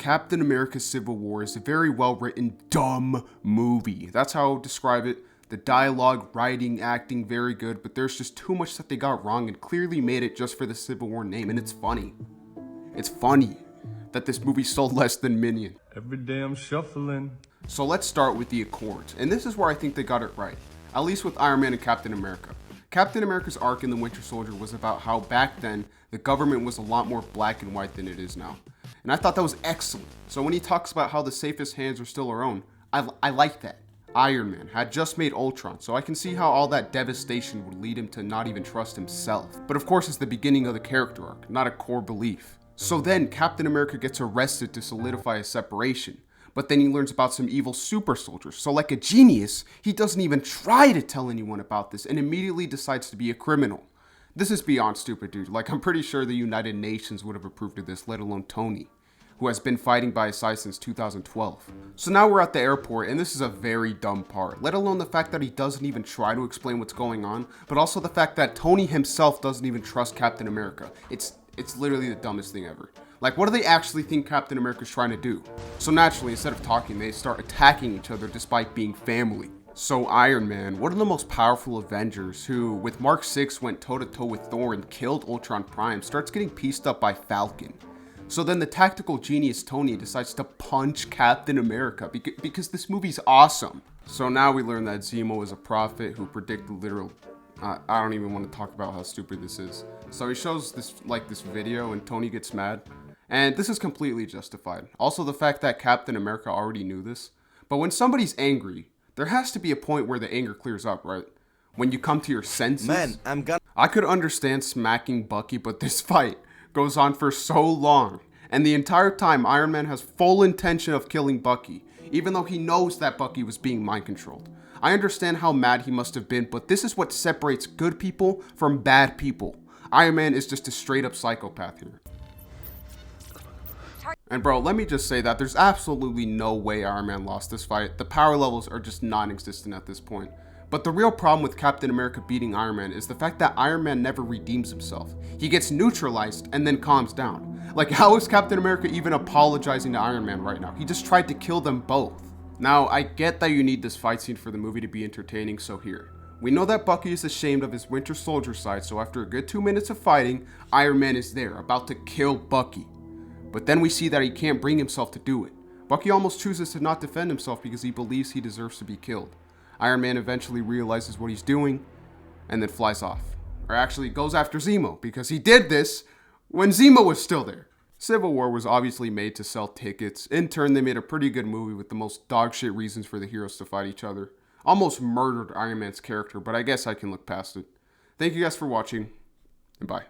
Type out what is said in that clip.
Captain America Civil War is a very well written, dumb movie. That's how I would describe it. The dialogue, writing, acting, very good, but there's just too much that they got wrong and clearly made it just for the Civil War name, and it's funny. It's funny that this movie sold less than Minion. Every day I'm shuffling. So let's start with the Accords, and this is where I think they got it right, at least with Iron Man and Captain America. Captain America's arc in The Winter Soldier was about how back then, the government was a lot more black and white than it is now. And I thought that was excellent. So when he talks about how the safest hands are still our own, I like that. Iron Man had just made Ultron, so I can see how all that devastation would lead him to not even trust himself. But of course, it's the beginning of the character arc, not a core belief. So then Captain America gets arrested to solidify his separation. But then he learns about some evil super soldiers. So like a genius, he doesn't even try to tell anyone about this and immediately decides to be a criminal. This is beyond stupid, dude. Like, I'm pretty sure the United Nations would have approved of this, let alone Tony, who has been fighting by his side since 2012. So now we're at the airport, and this is a very dumb part, let alone the fact that he doesn't even try to explain what's going on, but also the fact that Tony himself doesn't even trust Captain America. It's literally the dumbest thing ever. Like, what do they actually think Captain America's trying to do? So naturally, instead of talking, they start attacking each other despite being family. So Iron Man, one of the most powerful Avengers who, with Mark 6, went toe-to-toe with Thor and killed Ultron Prime, starts getting pieced up by Falcon. So then the tactical genius Tony decides to punch Captain America because this movie's awesome. So now we learn that Zemo is a prophet who predicted literal... I don't even want to talk about how stupid this is. So he shows this video and Tony gets mad. And this is completely justified. Also the fact that Captain America already knew this. But when somebody's angry, there has to be a point where the anger clears up, right? When you come to your senses. Man, I could understand smacking Bucky, but this fight goes on for so long. And the entire time, Iron Man has full intention of killing Bucky, even though he knows that Bucky was being mind controlled. I understand how mad he must have been, but this is what separates good people from bad people. Iron Man is just a straight up psychopath here. And bro, let me just say that there's absolutely no way Iron Man lost this fight. The power levels are just non-existent at this point. But the real problem with Captain America beating Iron Man is the fact that Iron Man never redeems himself. He gets neutralized and then calms down. Like, how is Captain America even apologizing to Iron Man right now? He just tried to kill them both. Now, I get that you need this fight scene for the movie to be entertaining, so here. We know that Bucky is ashamed of his Winter Soldier side, so after a good 2 minutes of fighting, Iron Man is there, about to kill Bucky. But then we see that he can't bring himself to do it. Bucky almost chooses to not defend himself because he believes he deserves to be killed. Iron Man eventually realizes what he's doing and then flies off. Or actually goes after Zemo because he did this when Zemo was still there. Civil War was obviously made to sell tickets. In turn, they made a pretty good movie with the most dogshit reasons for the heroes to fight each other. Almost murdered Iron Man's character, but I guess I can look past it. Thank you guys for watching, and bye.